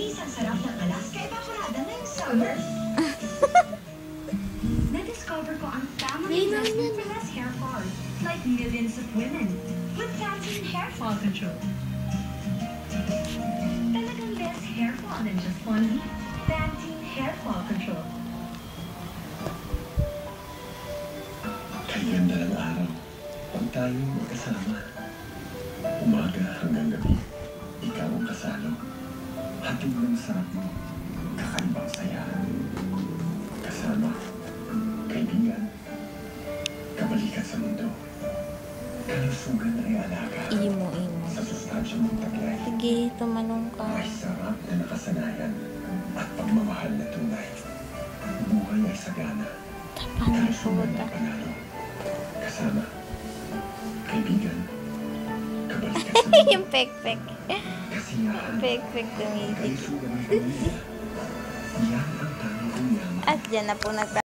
Isang sarap ng Alaska Evaporada ngayong summer. Na-discover ko ang tamang investment for less hair fall, like millions of women, with Pantene Hair Fall Control. Talagang less hair fall in just 1 week. Pantene Hair Fall Control. Kaganda ng araw, pag tayong magkasama. Umaga hanggang gabi, ikaw ang kasalo. Hatid ng sarap mo, kakaibang saya. Kasama, kaibigan, kabalikan sa mundo. Kalusugan ay alaga. Imo. Sa sustansya mong taglay. Sige, tumanong ka. May sarap na nakasanayan at pagmamahal na tunay. Buhay ay sagana. Paano Kalusugan pumunta? na panalo. Kasama, kaibigan, kabalikan sa mundo. Yung pek-pek. Kasiyahan, Pek-pek tumigil. kalusugan ng pamilya. Yan ang tanging yaman. At dyan na po